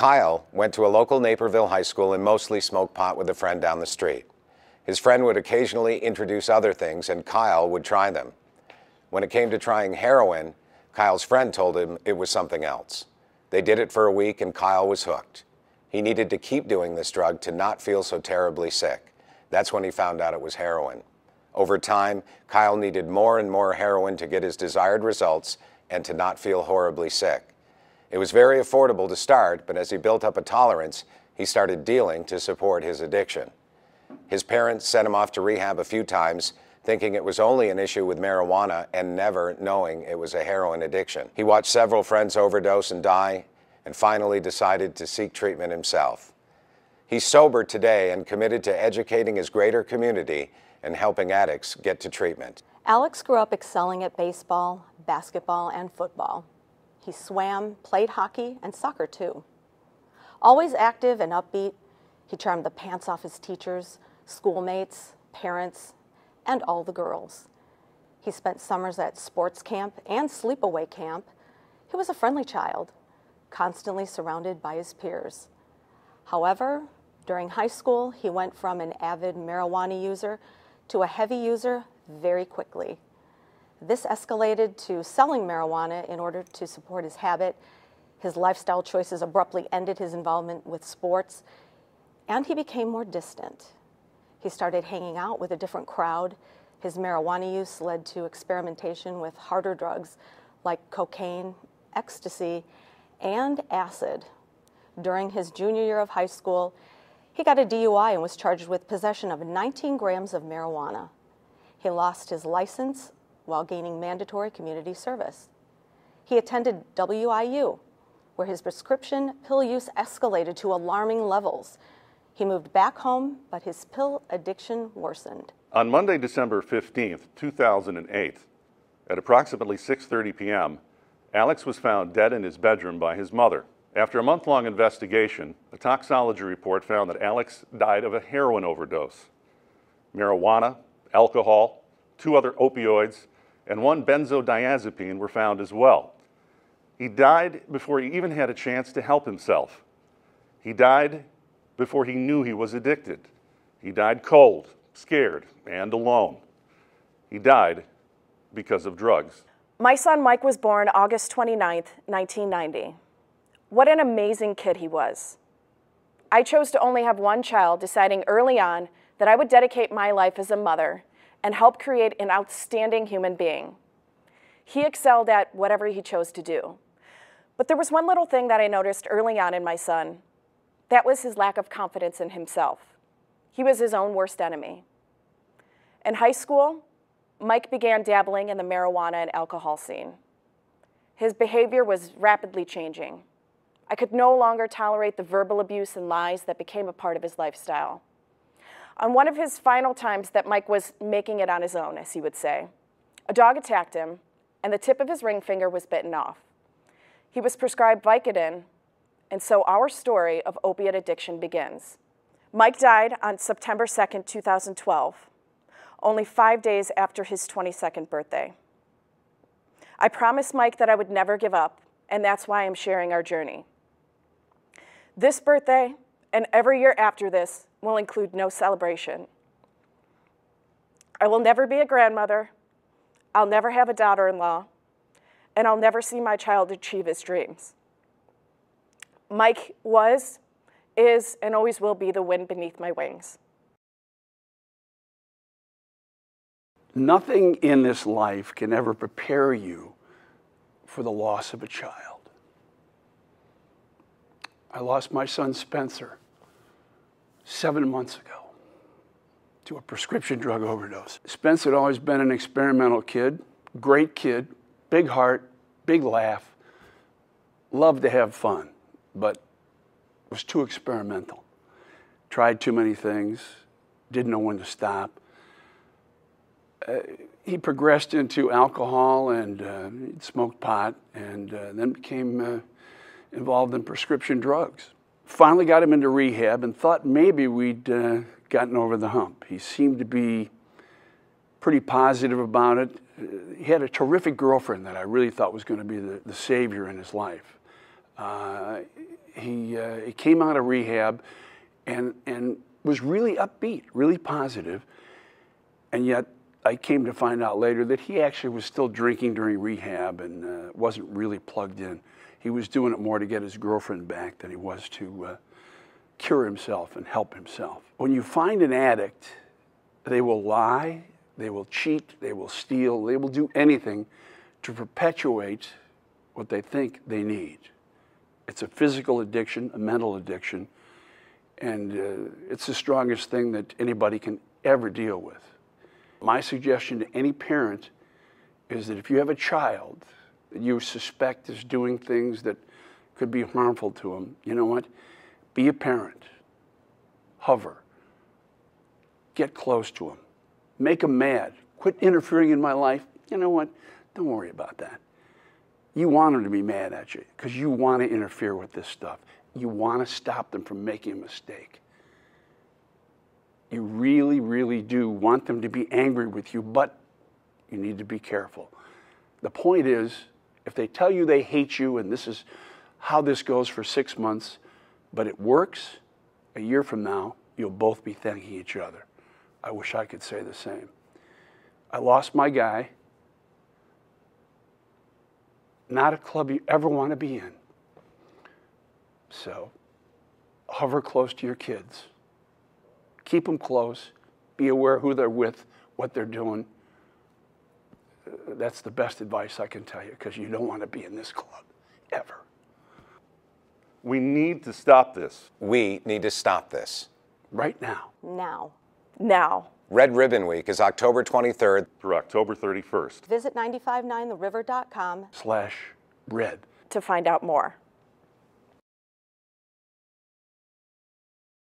Kyle went to a local Naperville high school and mostly smoked pot with a friend down the street. His friend would occasionally introduce other things, and Kyle would try them. When it came to trying heroin, Kyle's friend told him it was something else. They did it for a week, and Kyle was hooked. He needed to keep doing this drug to not feel so terribly sick. That's when he found out it was heroin. Over time, Kyle needed more and more heroin to get his desired results and to not feel horribly sick. It was very affordable to start, but as he built up a tolerance, he started dealing to support his addiction. His parents sent him off to rehab a few times, thinking it was only an issue with marijuana and never knowing it was a heroin addiction. He watched several friends overdose and die, and finally decided to seek treatment himself. He's sober today and committed to educating his greater community and helping addicts get to treatment. Alex grew up excelling at baseball, basketball, and football. He swam, played hockey, and soccer too. Always active and upbeat, he charmed the pants off his teachers, schoolmates, parents, and all the girls. He spent summers at sports camp and sleepaway camp. He was a friendly child, constantly surrounded by his peers. However, during high school, he went from an avid marijuana user to a heavy user very quickly. This escalated to selling marijuana in order to support his habit. His lifestyle choices abruptly ended his involvement with sports, and he became more distant. He started hanging out with a different crowd. His marijuana use led to experimentation with harder drugs like cocaine, ecstasy, and acid. During his junior year of high school, he got a DUI and was charged with possession of 19 grams of marijuana. He lost his license while gaining mandatory community service. He attended WIU, where his prescription pill use escalated to alarming levels. He moved back home, but his pill addiction worsened. On Monday, December 15th, 2008, at approximately 6:30 p.m., Alex was found dead in his bedroom by his mother. After a month-long investigation, a toxicology report found that Alex died of a heroin overdose. Marijuana, alcohol, 2 other opioids, and 1 benzodiazepine were found as well. He died before he even had a chance to help himself. He died before he knew he was addicted. He died cold, scared, and alone. He died because of drugs. My son Mike was born August 29th, 1990. What an amazing kid he was. I chose to only have 1 child, deciding early on that I would dedicate my life as a mother and help create an outstanding human being. He excelled at whatever he chose to do. But there was one little thing that I noticed early on in my son. That was his lack of confidence in himself. He was his own worst enemy. In high school, Mike began dabbling in the marijuana and alcohol scene. His behavior was rapidly changing. I could no longer tolerate the verbal abuse and lies that became a part of his lifestyle. On one of his final times that Mike was making it on his own, as he would say, a dog attacked him, and the tip of his ring finger was bitten off. He was prescribed Vicodin, and so our story of opiate addiction begins. Mike died on September 2nd, 2012, only 5 days after his 22nd birthday. I promised Mike that I would never give up, and that's why I'm sharing our journey. This birthday, and every year after this, will include no celebration. I will never be a grandmother, I'll never have a daughter-in-law, and I'll never see my child achieve his dreams. Mike was, is, and always will be the wind beneath my wings. Nothing in this life can ever prepare you for the loss of a child. I lost my son Spencer 7 months ago to a prescription drug overdose. Spence had always been an experimental kid, great kid, big heart, big laugh, loved to have fun, but was too experimental. Tried too many things, didn't know when to stop. He progressed into alcohol and smoked pot, and then became involved in prescription drugs. Finally got him into rehab and thought maybe we'd gotten over the hump. He seemed to be pretty positive about it. He had a terrific girlfriend that I really thought was going to be the savior in his life. He came out of rehab and was really upbeat, really positive, and yet I came to find out later that he actually was still drinking during rehab and wasn't really plugged in. He was doing it more to get his girlfriend back than he was to cure himself and help himself. When you find an addict, they will lie, they will cheat, they will steal, they will do anything to perpetuate what they think they need. It's a physical addiction, a mental addiction, and it's the strongest thing that anybody can ever deal with. My suggestion to any parent is that if you have a child that you suspect is doing things that could be harmful to them, you know what? Be a parent. Hover. Get close to them. Make them mad. Quit interfering in my life. You know what? Don't worry about that. You want them to be mad at you because you want to interfere with this stuff. You want to stop them from making a mistake. You really, really do want them to be angry with you, but you need to be careful. The point is, if they tell you they hate you and this is how this goes for 6 months, but it works, a year from now, you'll both be thanking each other. I wish I could say the same. I lost my guy. Not a club you ever want to be in. So, hover close to your kids. Keep them close. Be aware who they're with, what they're doing. That's the best advice I can tell you, because you don't want to be in this club, ever. We need to stop this. We need to stop this. Right now. Now. Now. Red Ribbon Week is October 23rd Through October 31st. Visit 959theriver.com /red. To find out more.